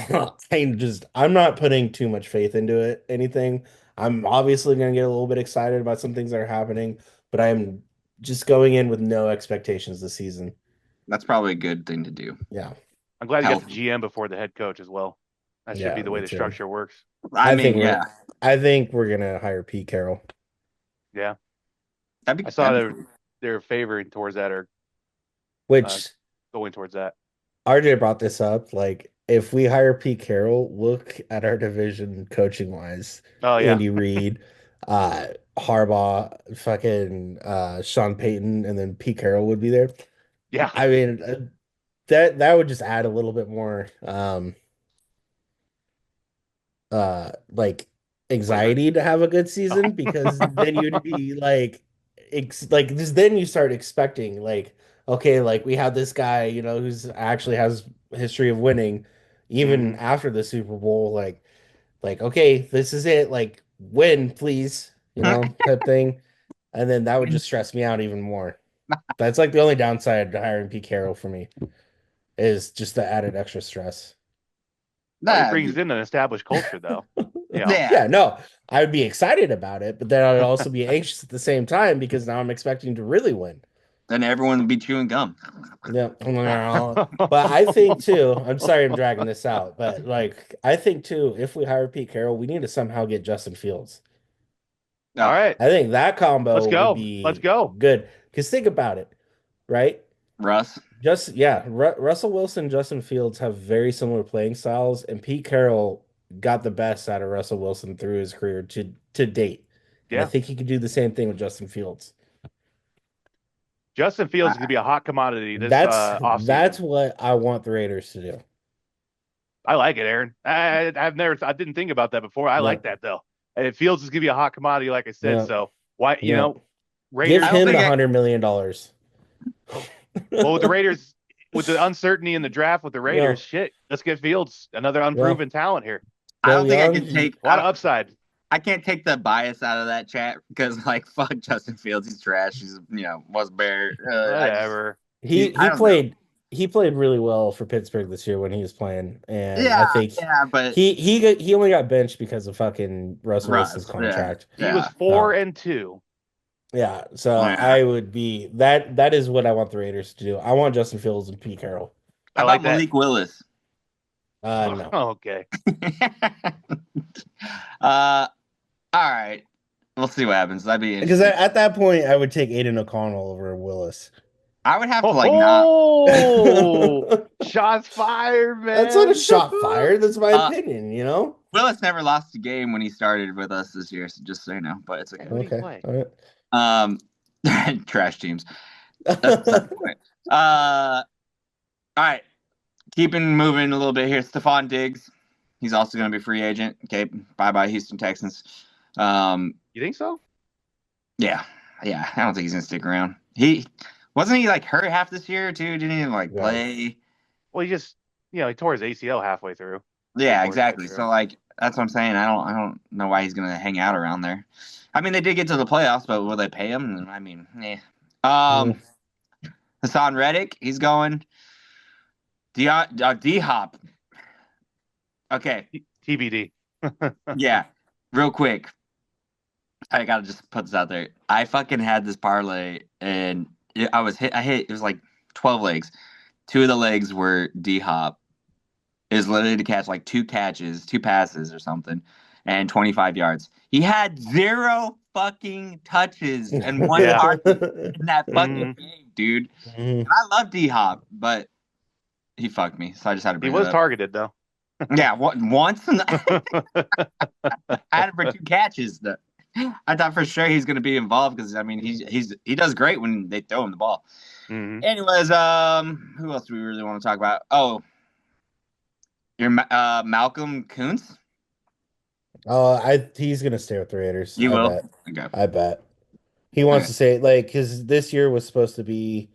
I'm not putting too much faith into it, anything. I'm obviously going to get a little bit excited about some things that are happening, but I'm just going in with no expectations this season. That's probably a good thing to do. Yeah. I'm glad you got the Healthy. GM before the head coach as well. That should be Yeah, the way me the too. structure works. I I mean, think yeah. we're I think we're going to hire Pete Carroll, Yeah. I saw That'd be cool. they're favoring towards that or uh, which going towards that. RJ brought this up. Like, if we hire Pete Carroll, look at our division coaching wise. Oh yeah. Andy Reid, uh, Harbaugh, fucking Sean Payton, and then Pete Carroll would be there. Yeah. I mean, that would just add a little bit more like Flavor. anxiety to have a good Oh. season, because then you'd be like like just then you start expecting like, okay, like we have this guy, who's actually has a history of winning even Hmm. after the Super Bowl, like okay, this is it, like win please, type thing. And then that would just stress me out even more. That's like the only downside to hiring Pete Carroll for me, is just the added extra stress. Oh, he Nah, brings in an established culture though. You know. yeah. Yeah, no, I would be excited about it, but then I would also be anxious at the same time because now I'm expecting to really win. Then everyone would be chewing gum. Yeah. But I think too, I'm sorry I'm dragging this out, but like I think too, if we hire Pete Carroll, we need to somehow get Justin Fields. All No. right. I think that Let's combo would go. Let's be go. good. Because think about it, right? Russ. Russell Wilson, Justin Fields have very similar playing styles, and Pete Carroll got the best out of Russell Wilson through his career to date. And I Yeah. think he could do the same thing with Justin Fields. Justin Fields is going to be a hot commodity this offseason. That's what I want the Raiders to do. I like it, Aaron. I didn't think about that before. I like that though. And Fields is going to be a hot commodity, like I said. So why, Raiders give him the $100 million. Well, with the Raiders, with the uncertainty in the draft with the Raiders, shit, let's get Fields, another unproven talent here. I don't think I can take a lot of upside. I can't take the bias out of that chat because, fuck Justin Fields. He's trash. He's, was bear. Whatever. He played really well for Pittsburgh this year when he was playing, and I think but he only got benched because of fucking Russell Wilson's contract. Yeah. He was 4-2. Yeah, so I would be that is what I want the Raiders to do. I want Justin Fields and Pete Carroll. How about Malik Willis? No. Okay. All right. We'll see what happens. That'd be because at that point I would take Aiden O'Connell over Willis. I would have to not. Shots fired, man. That's not a shot fired. That's my opinion. Willis never lost a game when he started with us this year, so just so you know. But it's okay. Okay. All right. Trash teams. That's the point. All right. Keeping moving a little bit here. Stephon Diggs. He's also going to be free agent. Okay. Bye-bye, Houston Texans. You think so? Yeah. I don't think he's going to stick around. Wasn't he hurt half this year too? Didn't he play? Well, he just he tore his ACL halfway through. Yeah, exactly. So that's what I'm saying. I don't know why he's going to hang out around there. I mean, they did get to the playoffs, but will they pay him? I mean, Hassan Reddick, he's going. D-Hop. Okay. TBD. Yeah. Real quick. I got to just put this out there. I fucking had this parlay, and it was 12 legs. 2 of the legs were D-Hop. It was literally to catch 2 passes or something, and 25 yards. He had 0 fucking touches and 1 target in that fucking game, dude. And I love D-Hop, but he fucked me, so I just had to bring it up. He was targeted, though. Yeah, once? I had him for 2 catches. I thought for sure he's going to be involved because, I mean, he does great when they throw him the ball. Mm-hmm. Anyways, who else do we really want to talk about? Oh, your Malcolm Kuntz? He's going to stay with the Raiders. You will? Bet. Okay. I bet. He wants to stay, because this year was supposed to be,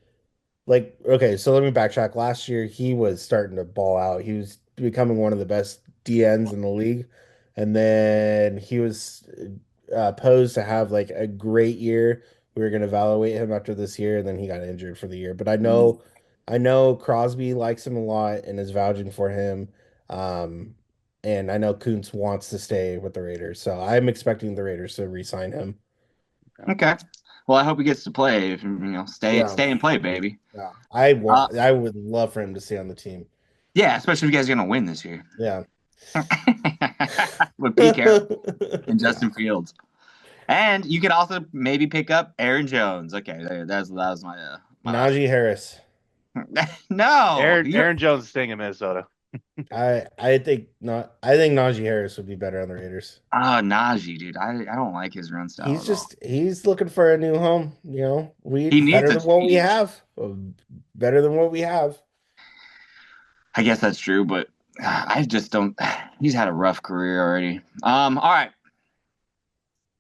okay, so let me backtrack. Last year, he was starting to ball out. He was becoming one of the best DNs in the league. And then he was posed to have a great year. We were going to evaluate him after this year, and then he got injured for the year. But I know Crosby likes him a lot and is vouching for him. And I know Kuntz wants to stay with the Raiders. So I'm expecting the Raiders to re-sign him. Okay. Well, I hope he gets to play. Stay and play, baby. Yeah, I would love for him to stay on the team. Yeah, especially if you guys are gonna win this year. Yeah, with Pete Carroll and Justin Fields, and you could also maybe pick up Aaron Jones. Okay, that was my Najee Harris. No, Aaron Jones is staying in Minnesota. I think not. I think Najee Harris would be better on the Raiders. Oh, Najee, dude, I don't like his run style. He's looking for a new home. Better than what we have. I guess that's true, but I just don't. He's had a rough career already. All right,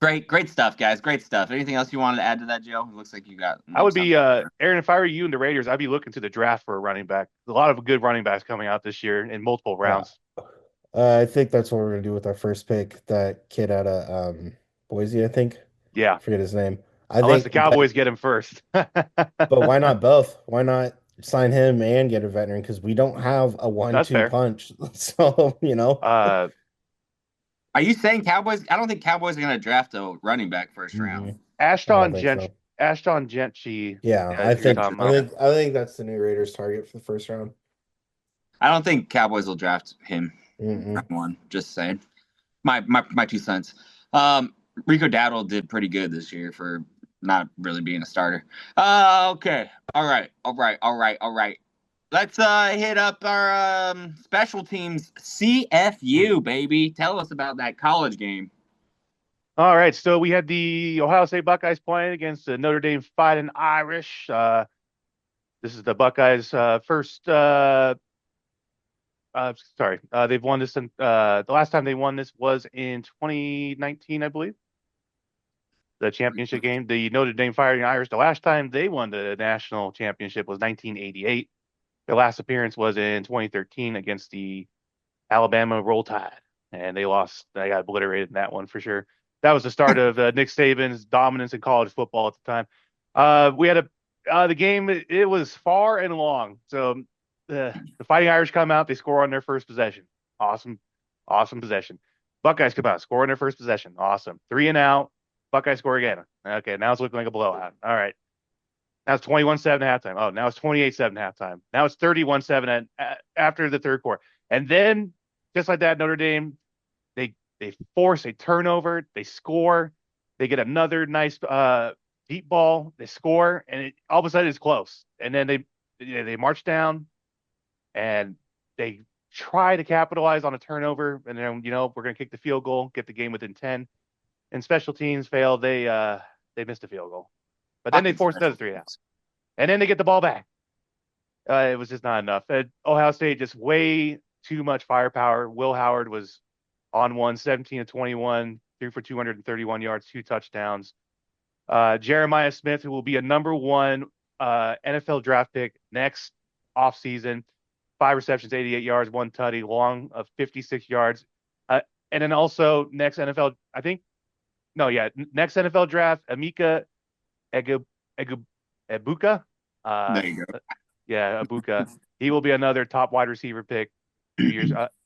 great stuff, guys. Great stuff. Anything else you wanted to add to that, Joe? It looks like you got. I would be Aaron. If I were you and the Raiders, I'd be looking to the draft for a running back. A lot of good running backs coming out this year in multiple rounds. I think that's what we're gonna do with our first pick. That kid out of Boise, I think. Yeah, I forget his name. Unless the Cowboys get him first. But why not both? Why not sign him and get a veteran? Because we don't have a 1-2 punch. So are you saying Cowboys? I don't think Cowboys are going to draft a running back first round. Ashton Gentry. Yeah, I think that's the new Raiders target for the first round. I don't think Cowboys will draft him. One, just saying. My 2 cents. Rico Dowdle did pretty good this year for not really being a starter. Okay. All right. Let's hit up our special teams CFU, baby. Tell us about that college game. All right, so we had the Ohio State Buckeyes playing against the Notre Dame Fighting Irish. This is the Buckeyes' first. Sorry, they've won this. The last time they won this was in 2019, I believe. The championship game, the Notre Dame Fighting Irish. The last time they won the national championship was 1988. Their last appearance was in 2013 against the Alabama Roll Tide, and they lost. They got obliterated in that one for sure. That was the start of Nick Saban's dominance in college football at the time. We had the game. It was far and long. So the Fighting Irish come out. They score on their first possession. Awesome possession. Buckeyes come out, score on their first possession. Awesome. 3 and out. Buckeyes score again. Okay, now it's looking like a blowout. All right. Now it's 21-7 halftime. Oh, now it's 28-7 halftime. Now it's 31-7 after the third quarter. And then, just like that, Notre Dame, they force a turnover. They score. They get another nice deep ball. They score, and all of a sudden it's close. And then they march down, and they try to capitalize on a turnover. And then we're going to kick the field goal, get the game within 10. And special teams failed. They missed a field goal, but then they forced another 3 out, and then they get the ball back. It was just not enough. Ohio State just way too much firepower. Will Howard was on 17 of 21, threw for 231 yards, 2 touchdowns. Jeremiah Smith, who will be a number 1 NFL draft pick next offseason, 5 receptions, 88 yards, 1 tutty, long of 56 yards. And then also next NFL, next NFL draft, Emeka Egbuka. There you go. Yeah, Abuka. He will be another top wide receiver pick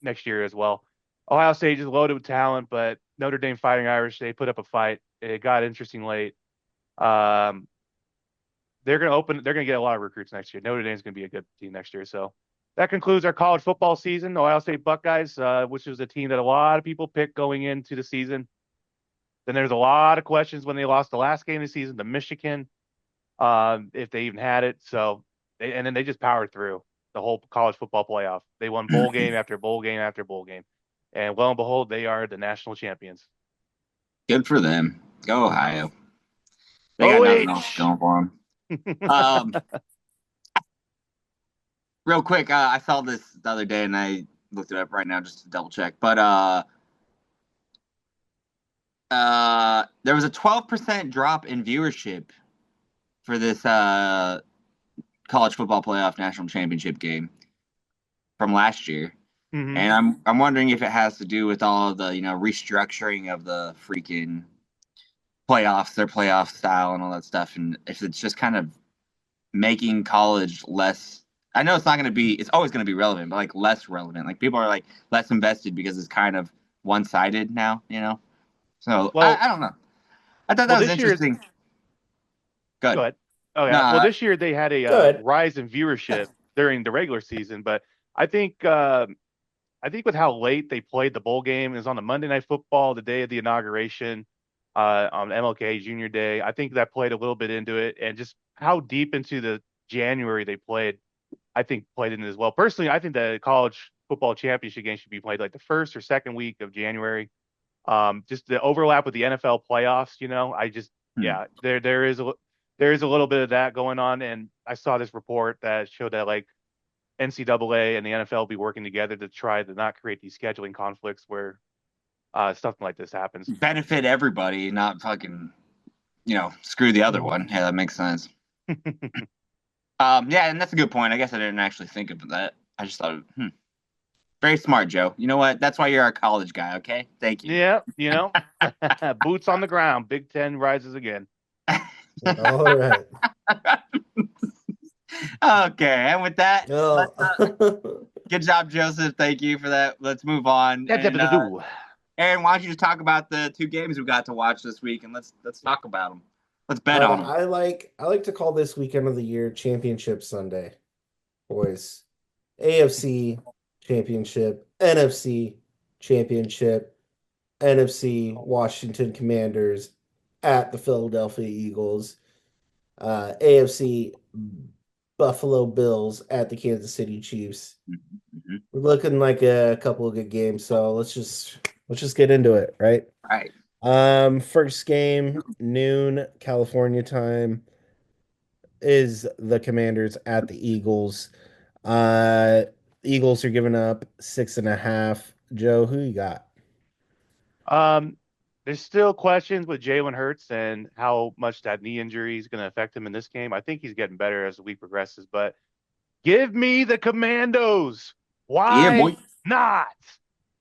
next year as well. Ohio State is loaded with talent, but Notre Dame Fighting Irish, they put up a fight. It got interesting late. They're going to get a lot of recruits next year. Notre Dame's going to be a good team next year. So that concludes our college football season. Ohio State Buckeyes, which was a team that a lot of people picked going into the season. Then there's a lot of questions when they lost the last game of the season to Michigan, if they even had it. So, and then they just powered through the whole college football playoff. They won bowl game after bowl game after bowl game. And lo and behold, they are the national champions. Good for them. Go Ohio. They got nothing else going for them. Real quick, I saw this the other day, and I looked it up right now just to double check. But there was a 12% drop in viewership for this college football playoff national championship game from last year. Mm-hmm. And I'm wondering if it has to do with all of the restructuring of the freaking playoffs, their playoff style and all that stuff, and if it's just kind of making college less. I know it's not going to be. It's always going to be relevant, but like less relevant. Like people are like less invested because it's kind of one-sided now. So I don't know. I thought that was interesting. Go ahead. Oh yeah. Well, this year they had a rise in viewership during the regular season, but I think with how late they played the bowl game, it was on the Monday Night Football, the day of the inauguration, on MLK Junior Day. I think that played a little bit into it, and just how deep into the January they played, I think played in it as well. Personally, I think the college football championship game should be played like the first or second week of January. Just the overlap with the NFL playoffs, there is a little bit of that going on, and I saw this report that showed that like NCAA and the NFL will be working together to try to not create these scheduling conflicts where something like this happens. Benefit everybody, not fucking, screw the other one. Yeah, that makes sense. Yeah, and that's a good point. I guess I didn't actually think of that. I just thought, very smart, Joe. You know what? That's why you're our college guy, okay? Thank you. Yeah, boots on the ground. Big Ten rises again. All right. Okay, and with that, good job, Joseph. Thank you for that. Let's move on. Aaron, why don't you just talk about the 2 games we got to watch this week, and let's talk about them. Let's bet on them. I like to call this weekend of the year Championship Sunday, boys. AFC Championship, NFC Championship, NFC Washington Commanders, at the Philadelphia Eagles. AFC Buffalo Bills at the Kansas City Chiefs. Mm-hmm. We're looking like a couple of good games, so let's just get into it, right? Right. First game, noon California time, is the Commanders at the Eagles. Uh Eagles are giving up 6.5. Joe, who you got? There's still questions with Jalen Hurts and how much that knee injury is going to affect him in this game. I think he's getting better as the week progresses, but give me the Commandos. Yeah, Why boy. not?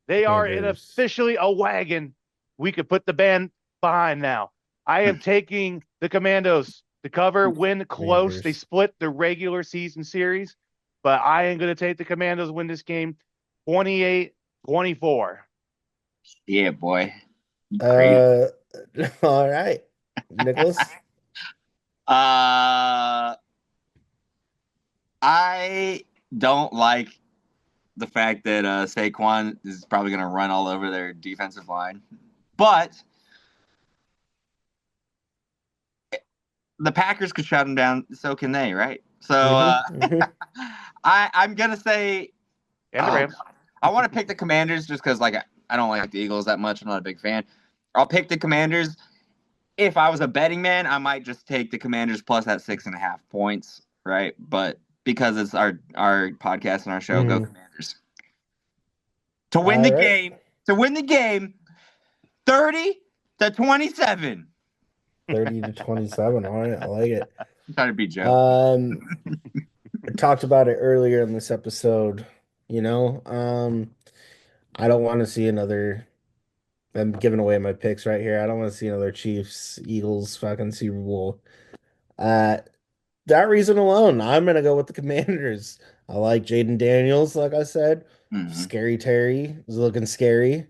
They are Commanders. officially a wagon. We could put the band behind now. I am taking the Commandos to cover, win close. They Commanders. split the regular season series, but I am going to take the Commandos win this game 28-24. Yeah, boy. Uh all right. Nicholas. I don't like the fact that Saquon is probably going to run all over their defensive line, but the Packers could shut him down. So can they, right? So I'm going to say, And the Rams. I want to pick the Commanders just because, like, I don't like the Eagles that much. I'm not a big fan. I'll pick the Commanders. If I was a betting man, I might just take the Commanders plus that 6.5 points, right? But because it's our podcast and our show, go Commanders. To win the game, 30-27. 30-27. All right, I like it. I'm trying to be Joe. I talked about it earlier in this episode. I don't want to see another. I'm giving away my picks right here. I don't want to see another Chiefs Eagles fucking Super Bowl. That reason alone, I'm gonna go with the Commanders. I like Jaden Daniels, like I said. Scary Terry is looking scary.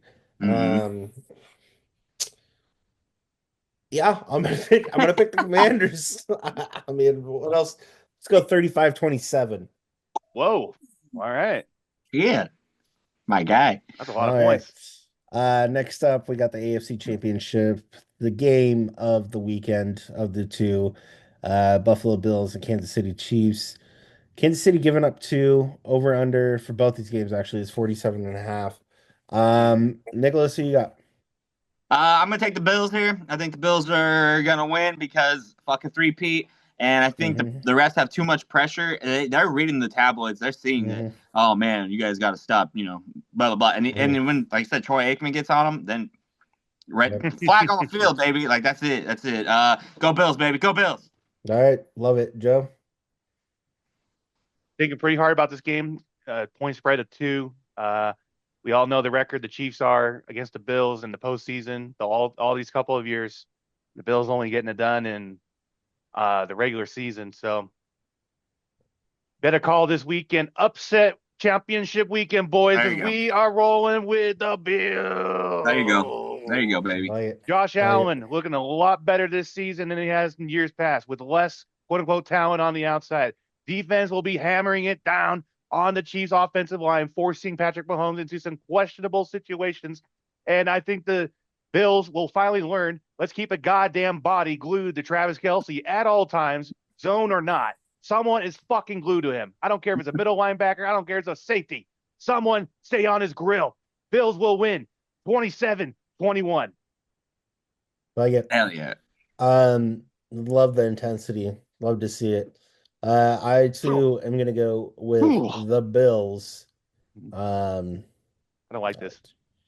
Yeah, I'm gonna pick the Commanders. I mean, what else? Let's go 35-27. Whoa. All right. Yeah. My guy. That's a lot of points. Next up, we got the AFC Championship, the game of the weekend of the two, Buffalo Bills and Kansas City Chiefs. Kansas City giving up 2. Over under for both these games actually is 47.5. Nicholas, who you got? I'm gonna take the Bills here. I think the Bills are gonna win because fucking 3-peat. And I think the refs have too much pressure. They're reading the tabloids. They're seeing that. Oh man, you guys got to stop. Blah blah blah. And when, like I said, Troy Aikman gets on them, then flag on the field, baby. Like that's it. That's it. Go Bills, baby. Go Bills. All right, love it, Joe. Thinking pretty hard about this game. Point spread of 2. We all know the record the Chiefs are against the Bills in the postseason. All these couple of years, the Bills only getting it done in the regular season. So better call this weekend upset championship weekend, boys, because we are rolling with the Bills. There you go. There you go, baby. Josh Allen looking a lot better this season than he has in years past with less quote unquote talent on the outside. Defense will be hammering it down on the Chiefs offensive line, forcing Patrick Mahomes into some questionable situations. And I think the Bills will finally learn, let's keep a goddamn body glued to Travis Kelce at all times, zone or not. Someone is fucking glued to him. I don't care if it's a middle linebacker. I don't care if it's a safety. Someone stay on his grill. Bills will win 27-21. Like it. Hell yeah. Love the intensity. Love to see it. I too am gonna go with the Bills. I don't like this.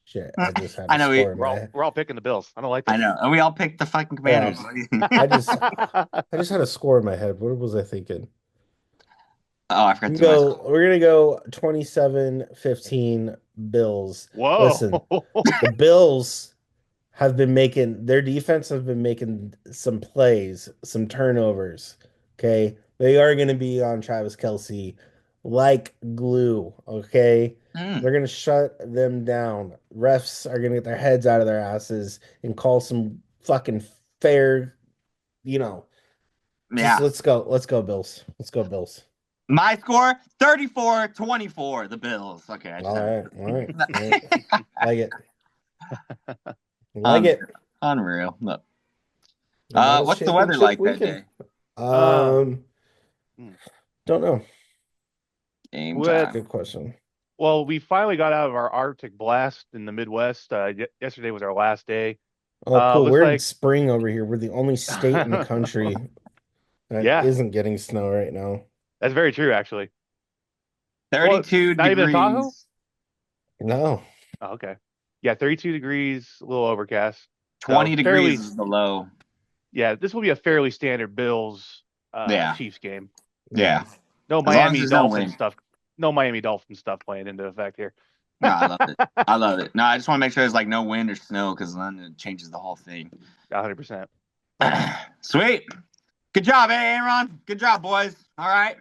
Shit, I just had to score. We're all picking the Bills. I don't like this. I know, and we all picked the fucking Commanders. Yeah. I just had a score in my head. What was I thinking? Oh, I forgot to We're gonna go 27-15 Bills. Whoa. Listen, the Bills have been making their defense have been making some plays, some turnovers. Okay. They are gonna be on Travis Kelce like glue. Okay. They're gonna shut them down. Refs are gonna get their heads out of their asses and call some fucking fair, let's go Bills. Let's go Bills. My score 34-24, the Bills. Okay. All right. Like it. Like it. Unreal. Look. What's the weather like that day? Don't know. Game time. Good question. Well, we finally got out of our Arctic blast in the Midwest. Yesterday was our last day. Oh, cool. Looks We're in like spring over here. We're the only state in the country that Yeah. isn't getting snow right now. That's very true, actually. 32 not even in Tahoe? degrees. No. Oh, okay. Yeah, 32 degrees, a little overcast. 20 So degrees is the low. Yeah, this will be a fairly standard Bills Chiefs game. Yeah. No As long as Miami there's no Dolphin wind. stuff. No Miami Dolphin stuff playing into effect here. No, I love it. I love it. No, I just want to make sure there's like no wind or snow because then it changes the whole thing. 100%. Sweet. Good job, Aaron. Good job, boys. All right.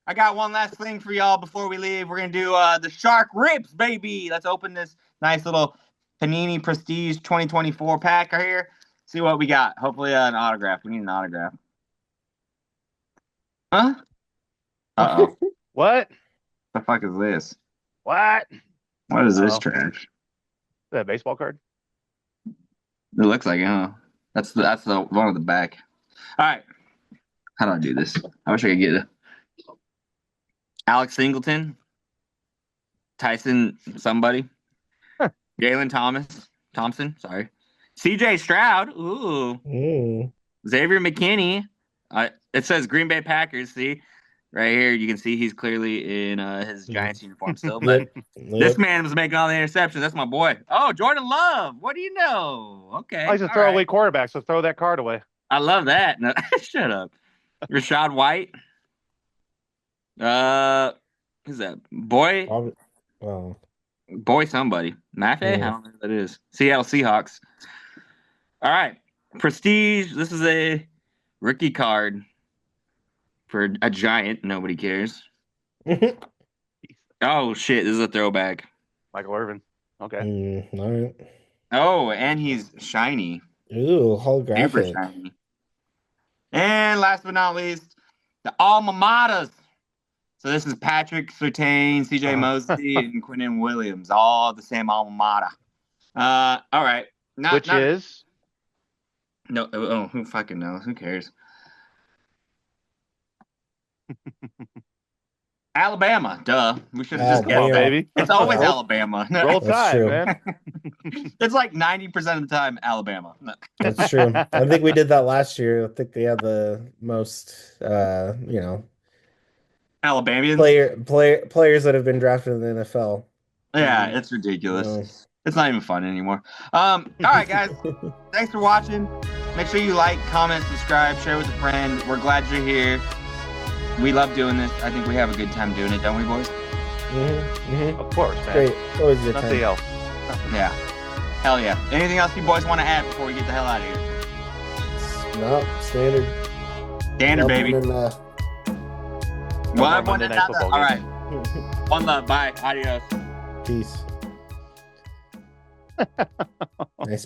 I got one last thing for y'all before we leave. We're going to do the Shark Rips, baby. Let's open this nice little Panini Prestige 2024 pack right here. See what we got. Hopefully an autograph. We need an autograph. Huh? Uh-oh. What? The fuck is this? What? What is this trash? Is that a baseball card? It looks like it, huh? That's the one at the back. All right. How do I do this? I wish I could get it. Alex Singleton, Tyson somebody, Galen Thompson, sorry, CJ Stroud, Xavier McKinney. It says Green Bay Packers. See, right here, you can see he's clearly in his Giants uniform still. But this man was making all the interceptions. That's my boy. Oh, Jordan Love. What do you know? Okay, He's a throwaway quarterback, so throw that card away. I love that. No, shut up. Rashad White. Who's that? Boy somebody. Maffei? I don't know who that is. Seattle Seahawks. All right. Prestige. This is a rookie card for a Giant. Nobody cares. Oh, shit. This is a throwback. Michael Irvin. Okay. All right. Oh, and he's shiny. Ooh, holographic. Super shiny. And last but not least, the alma maters. So this is Patrick Surtain, CJ Mosley, and Quinnen Williams, all the same alma mater. All right. Which is? No, oh, who fucking knows? Who cares? Alabama, duh. We should have just guessed, baby. It's always Alabama. Roll Tide, man. It's like 90% of the time Alabama. That's true. I think we did that last year. I think they had the most, Alabamians? Players that have been drafted in the NFL. Yeah, it's ridiculous. It's not even fun anymore. All right, guys. Thanks for watching. Make sure you like, comment, subscribe, share with a friend. We're glad you're here. We love doing this. I think we have a good time doing it, don't we, boys? Of course, man. Great. Always a good Nothing time. else. Yeah. Hell yeah. Anything else you boys want to add before we get the hell out of here? No, standard. Standard, baby. Monday Night Football All right. One love. Bye. Adios. Peace. Nice